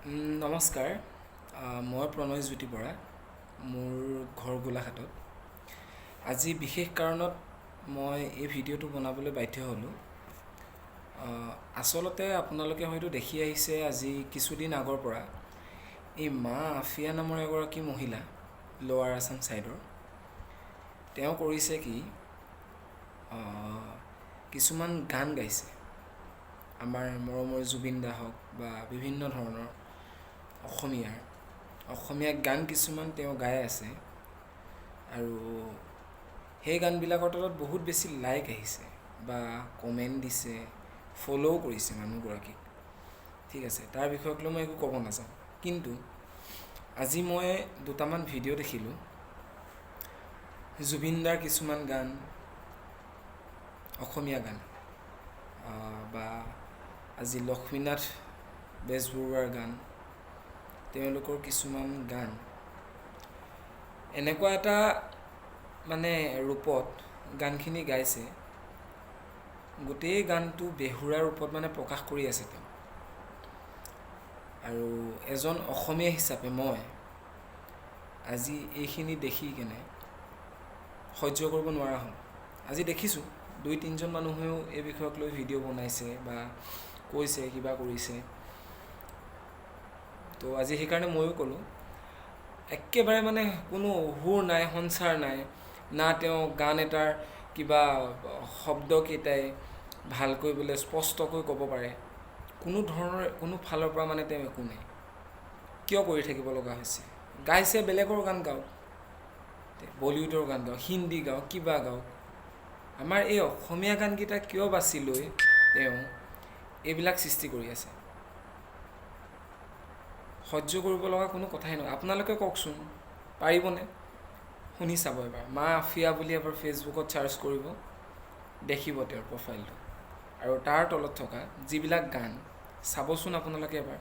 নমস্কাৰ, মই প্ৰণয় জ্যোতি বৰা। মোৰ ঘৰ গোলাঘাটত। আজি বিশেষ কাৰণত মই এই ভিডিঅ'টো বনাবলৈ বাধ্য হ'লোঁ। আচলতে আপোনালোকে হয়তো দেখি আহিছে আজি কিছুদিন আগৰ পৰা এই মা আফিয়া নামৰ এগৰাকী মহিলা লোৱাৰ আছাম ছাইডৰ তেওঁ কৰিছে কি কিছুমান গান গাইছে। আমাৰ মৰমৰ জুবিন দা হওক বা বিভিন্ন ধৰণৰ অসমীয়া গান কিছুমান তেওঁ গাই আছে আৰু সেই গানবিলাকৰ তলত বহুত বেছি লাইক আহিছে বা কমেণ্ট দিছে, ফ'ল' কৰিছে মানুহগৰাকীক। ঠিক আছে, তাৰ বিষয়ক লৈ মই একো ক'ব নাযাওঁ, কিন্তু আজি মই দুটামান ভিডিঅ' দেখিলোঁ জুবিন দাৰ কিছুমান গান, অসমীয়া গান বা আজি লক্ষ্মীনাথ বেজবৰুৱাৰ গান, তেওঁলোকৰ কিছুমান গান এনেকুৱা এটা ৰূপত গানখিনি গাইছে, গোটেই গানটো বেহুৰা ৰূপত প্ৰকাশ কৰি আছে তেওঁ। আৰু এজন অসমীয়া হিচাপে মই আজি এইখিনি দেখি কেনে সহ্য কৰিব নোৱাৰা হ'লোঁ। আজি দেখিছোঁ 2-3জন মানুহেও এই বিষয়ক লৈ ভিডিঅ' বনাইছে বা কৈছে, কিবা কৰিছে। তো আজি সেইকাৰণে ময়ো ক'লোঁ, একেবাৰে কোনো সুৰ নাই, সঞ্চাৰ নাই, না তেওঁ গান এটাৰ কিবা শব্দকেইটাই ভালকৈ বোলে স্পষ্টকৈ ক'ব পাৰে, কোনো ফালৰ পৰা তেওঁ একো নাই। কিয় কৰি থাকিব লগা হৈছে? গাইছে, বেলেগৰ গান গাওক, বলিউডৰ গান গাওক, হিন্দী গাওক, কিবা গাওক। আমাৰ এই অসমীয়া গানকেইটা কিয় বাছি লৈ তেওঁ এইবিলাক সৃষ্টি কৰি আছে? সহ্য কৰিব লগা কোনো কথাই নহয়। আপোনালোকে কওকচোন, পাৰিবনে? শুনি চাব এবাৰ, মা আফিয়া বুলি এবাৰ ফেচবুকত চাৰ্চ কৰিব, দেখিব তেওঁৰ প্ৰফাইলটো আৰু তাৰ তলত থকা যিবিলাক গান চাবচোন আপোনালোকে এবাৰ।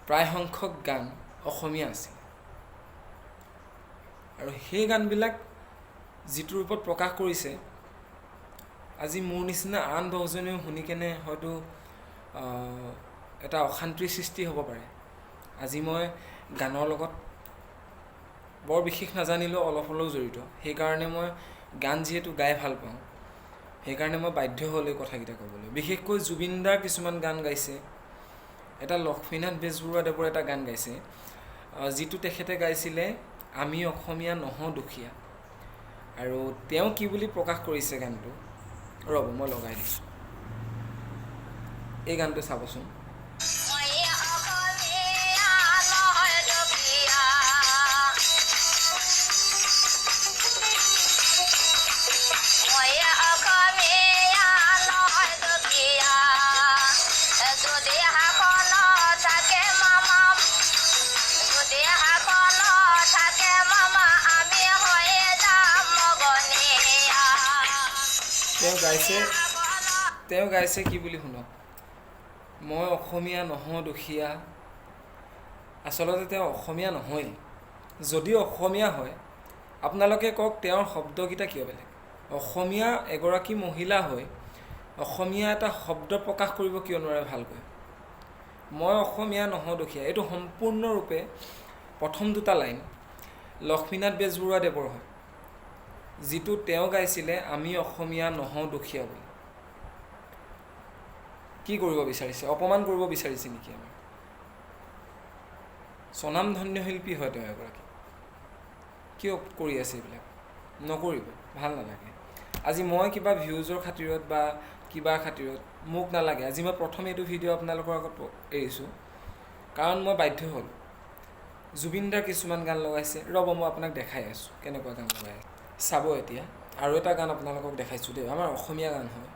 প্ৰায় সংখ্যক গান অসমীয়া আছিল আৰু সেই গানবিলাক যিটো ৰূপত প্ৰকাশ কৰিছে, আজি মোৰ নিচিনা আন 10জনেও শুনি কেনে হয়তো এটা অশান্তিৰ সৃষ্টি হ'ব পাৰে। আজি মই গানৰ লগত বৰ বিশেষ নাজানিলেও অলপ হ'লেও জড়িত। সেইকাৰণে মই গান যিহেতু গাই ভাল পাওঁ, সেইকাৰণে মই বাধ্য হ'লোঁ এই কথাকেইটা ক'বলৈ। বিশেষকৈ জুবিন দাৰ কিছুমান গান গাইছে। এটা লক্ষ্মীনাথ বেজবৰুৱাদেৱৰ এটা গান গাইছে, যিটো তেখেতে গাইছিলে আমি অসমীয়া নহওঁ দুখীয়া। আৰু তেওঁ কি বুলি প্ৰকাশ কৰিছে গানটো, ৰ'ব মই লগাই দিছোঁ, এই গানটো চাবচোন। তেওঁ গাইছে কি বুলি শুনক, মই অসমীয়া নহওঁ দুখীয়া। আচলতে তেওঁ অসমীয়া নহয়েই। যদি অসমীয়া হয়, আপোনালোকে কওক তেওঁৰ শব্দকেইটা কিয় বেলেগ? অসমীয়া এগৰাকী মহিলা হৈ অসমীয়া এটা শব্দ প্ৰকাশ কৰিব কিয় নোৱাৰে ভালকৈ? মই অসমীয়া নহওঁ দুখীয়া, এইটো সম্পূৰ্ণৰূপে প্ৰথম দুটা লাইন লক্ষ্মীনাথ বেজবৰুৱাদেৱৰ হয়, যিটো তেওঁ গাইছিলে আমি অসমীয়া নহওঁ দুখীয়া বুলি। কি কৰিব বিচাৰিছে? অপমান কৰিব বিচাৰিছে নেকি আমাৰ? স্বনামধন্য শিল্পী হয় তেওঁ এগৰাকী। কিয় কৰি আছে এইবিলাক? নকৰিব, ভাল নালাগে। আজি মই কিবা ভিউজৰ খাতিৰত বা কিবাৰ খাতিৰত মোক নালাগে। আজি মই প্ৰথম এইটো ভিডিঅ' আপোনালোকৰ আগত এৰিছোঁ, কাৰণ মই বাধ্য হ'লোঁ। জুবিন দাৰ কিছুমান গান লগাইছে, ৰ'ব মই আপোনাক দেখাই আছোঁ কেনেকুৱা গান লগাই আছে। চাব এতিয়া। আৰু এটা গান আপোনালোকক দেখাইছোঁ দেই, আমাৰ অসমীয়া গান হয়।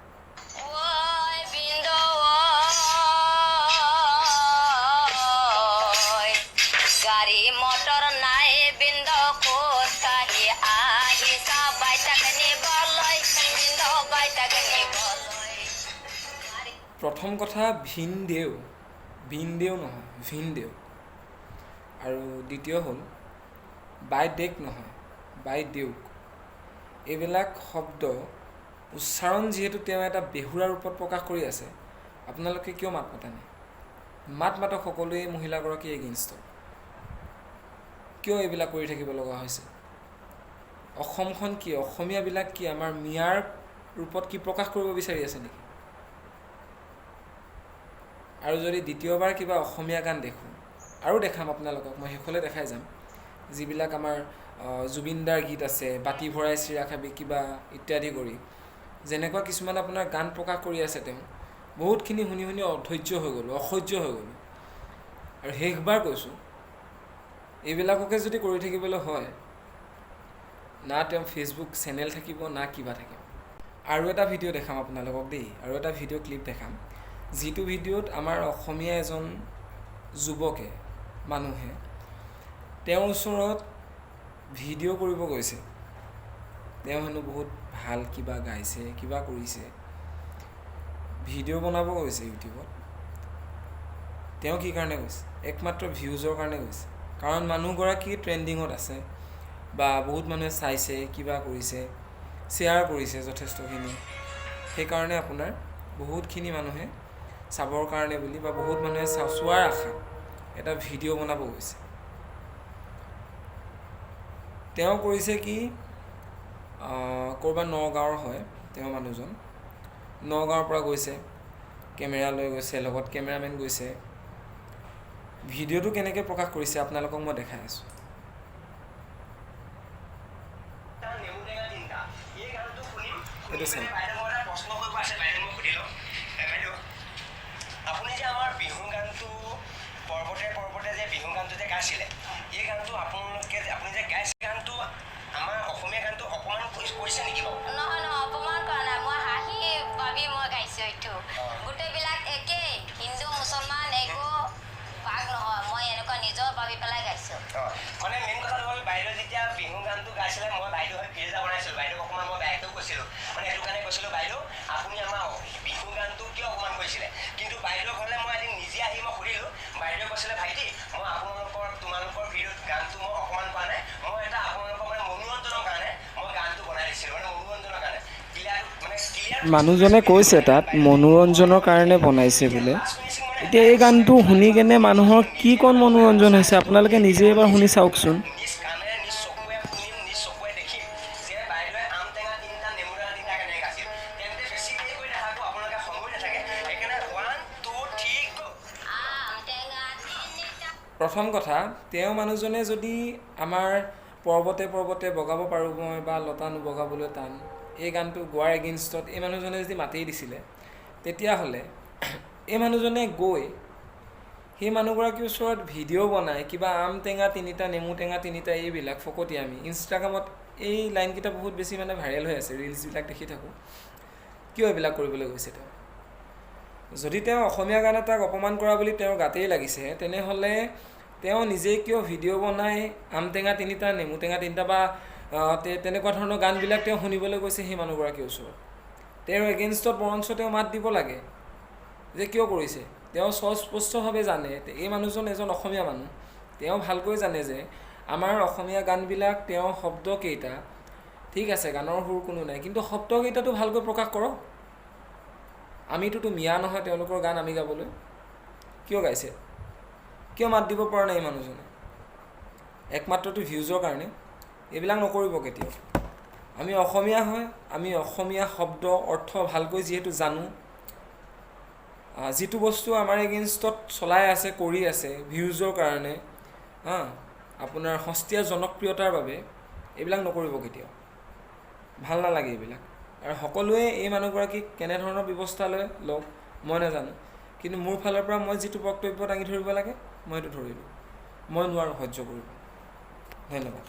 প্ৰথম কথা ভিনদেউ নহয়, ভিনদেউ। আৰু দ্বিতীয় হ'ল বাইদেক নহয়, বাইদেউক। এইবিলাক শব্দ উচ্চাৰণ যিহেতু তেওঁ এটা বেহুৰা ৰূপত প্ৰকাশ কৰি আছে, আপোনালোকে কিয় মাত মতা নাই? মাতক সকলোৱে মহিলাগৰাকী এগেইনষ্টত। কিয় এইবিলাক কৰি থাকিব লগা হৈছে? অসমখন কি, অসমীয়াবিলাক কি আমাৰ মিয়াৰ ৰূপত কি প্ৰকাশ কৰিব বিচাৰি আছে নেকি? আৰু যদি দ্বিতীয়বাৰ কিবা অসমীয়া গান দেখোঁ, আৰু দেখাম আপোনালোকক, মই শেষলৈ দেখাই যাম, যিবিলাক আমাৰ জুবিনদাৰ গীত আছে, বাতি ভৰাই চিৰা খাবি কিবা ইত্যাদি কৰি, যেনেকুৱা কিছুমান আপোনাৰ গান প্ৰকাশ কৰি আছে তেওঁ, বহুতখিনি শুনি শুনি অসহ্য হৈ গ'লোঁ। আৰু শেষবাৰ কৈছোঁ, এইবিলাককে যদি কৰি থাকিবলৈ হয়, না তেওঁ ফেচবুক চেনেল থাকিব, না কিবা থাকিব। আৰু এটা ভিডিঅ' দেখাম আপোনালোকক দেই, আৰু এটা ভিডিঅ' ক্লিপ দেখাম, যিটো ভিডিঅ'ত আমাৰ অসমীয়া এজন যুৱকে, মানুহে তেওঁৰ ওচৰত ভিডিঅ' কৰিব গৈছে। তেওঁ হেনো বহুত ভাল কিবা গাইছে, কিবা কৰিছে, ভিডিঅ' বনাব গৈছে ইউটিউবত। তেওঁ কি কাৰণে গৈছে? একমাত্ৰ ভিউজৰ কাৰণে গৈছে। কাৰণ মানুহগৰাকী ট্ৰেণ্ডিঙত আছে, বা বহুত মানুহে চাইছে, কিবা কৰিছে, শ্বেয়াৰ কৰিছে যথেষ্টখিনি। সেইকাৰণে আপোনাৰ বহুতখিনি মানুহে চাবৰ কাৰণে বুলি, বা বহুত মানুহে চোৱাৰ আশা এটা ভিডিঅ' বনাব গৈছে। তেওঁ কৰিছে কি, ক'ৰবাত নগাঁৱৰ হয় তেওঁ মানুহজন, নগাঁৱৰ পৰা গৈছে, কেমেৰা লৈ গৈছে, লগত কেমেৰামেন গৈছে। ভিডিঅ'টো কেনেকৈ প্ৰকাশ কৰিছে আপোনালোকক মই দেখাই আছোঁ। এইটো চাওক। আপুনি যে আমাৰ বিহু গানটো পৰ্বতে যে বিহু গানটো যে গাইছিলে, এই গানটো আপোনালোকে আপুনি যে গাইছে গানটো আমাৰ অসমীয়া গানটো অপমান কৰিছে নেকি বাৰু? নহয় অপমান কৰা নাই, মই হাঁহি ভাবি মই গাইছোঁ এইটো। গোটেইবিলাক একেই, হিন্দু মুছলমান একো ভাগ নহয়, মই এনেকুৱা নিজৰ ভাবি পেলাই গাইছোঁ। মানে মেইন কথাটো হ'ল, বাইদেউ যেতিয়া বিহু গানটো গাইছিলে, মই বাইদেউ হৈ ভিডিঅ' এটা বনাইছিলোঁ। বাইদেউক অকণমান মই বেয়াকেও কৈছিলোঁ, মানে সেইটো কাৰণে কৈছিলোঁ, বাইদেউ আপুনি আমাৰ বিহু গানটো কিয় অপমান কৰিছিলে? কিন্তু বাইদেউ ঘৰলৈ মই এদিন নিজে আহি মই সুধিলোঁ, বাইদেউ কৈছিলে, ভাইটি মই তোমালোকৰ ভিডিঅ'ত গানটো মই অপমান কৰা নাই, মই এটা আপোনালোকৰ মানে মনোৰঞ্জনৰ কাৰণে মই গানটো বনাই দিছিলোঁ, মানে মনোৰঞ্জনৰ কাৰণে। মানুহজনে কৈছে তাত মনোৰঞ্জনৰ কাৰণে বনাইছে বোলে। এতিয়া এই গানটো শুনি কেনে মানুহৰ কি কণ মনোৰঞ্জন হৈছে আপোনালোকে নিজে এবাৰ শুনি চাওকচোন। প্ৰথম কথা, তেওঁ মানুহজনে যদি আমাৰ পৰ্বতে বগাব পাৰোঁ মই, বা লতা নবগাবলৈ টান, এই গানটো গোৱাৰ এগেইনষ্টত এই মানুহজনে যদি মাতি দিছিলে, তেতিয়াহ'লে এই মানুহজনে গৈ সেই মানুহগৰাকীৰ ওচৰত ভিডিঅ' বনাই কিবা আম টেঙা তিনিটা, নেমু টেঙা তিনিটা, এইবিলাক ফকতি আমি ইনষ্টাগ্ৰামত এই লাইনকেইটা বহুত বেছি মানে ভাইৰেল হৈ আছে, ৰিলচবিলাক দেখি থাকোঁ। কিয় এইবিলাক কৰিবলৈ গৈছে তেওঁ? যদি তেওঁ অসমীয়া গান এটাক অপমান কৰা বুলি তেওঁৰ গাতেই লাগিছে, তেনেহ'লে তেওঁ নিজেই কিয় ভিডিঅ' বনাই আম টেঙা তিনিটা, নেমু টেঙা তিনিটা, বা তেনেকুৱা ধৰণৰ গানবিলাক তেওঁ শুনিবলৈ গৈছে সেই মানুহগৰাকীৰ ওচৰত? তেওঁৰ এগেইনষ্টত বৰঞ্চ তেওঁ মাত দিব লাগে যে কিয় কৰিছে। তেওঁ স্পষ্টভাৱে জানে, এই মানুহজন এজন অসমীয়া মানুহ, তেওঁ ভালকৈ জানে যে আমাৰ অসমীয়া গানবিলাক, তেওঁৰ শব্দকেইটা ঠিক আছে, গানৰ সুৰ কোনো নাই, কিন্তু শব্দকেইটাতো ভালকৈ প্ৰকাশ কৰক। আমিতোতো মিয়া নহয় তেওঁলোকৰ গান আমি গাবলৈ। কিয় গাইছে? কিয় মাত দিব পৰা নাই এই মানুহজনে? একমাত্ৰটো ভিউজৰ কাৰণে। এইবিলাক নকৰিব কেতিয়াও। আমি অসমীয়া হয়, আমি অসমীয়া শব্দ অৰ্থ ভালকৈ যিহেতু জানো, যিটো বস্তু আমাৰ এগেইনষ্টত চলাই আছে, কৰি আছে ভিউজৰ কাৰণে, আপোনাৰ সস্তীয়া জনপ্ৰিয়তাৰ বাবে, এইবিলাক নকৰিব কেতিয়াও। ভাল নালাগে এইবিলাক। আৰু সকলোৱে এই মানুহগৰাকীক কেনেধৰণৰ ব্যৱস্থা লওক মই নাজানো, কিন্তু মোৰ ফালৰ পৰা মই যিটো বক্তব্য দাঙি ধৰিব লাগে মই সেইটো ধৰিলোঁ। মই নোৱাৰোঁ সহ্য কৰিব। ধন্যবাদ।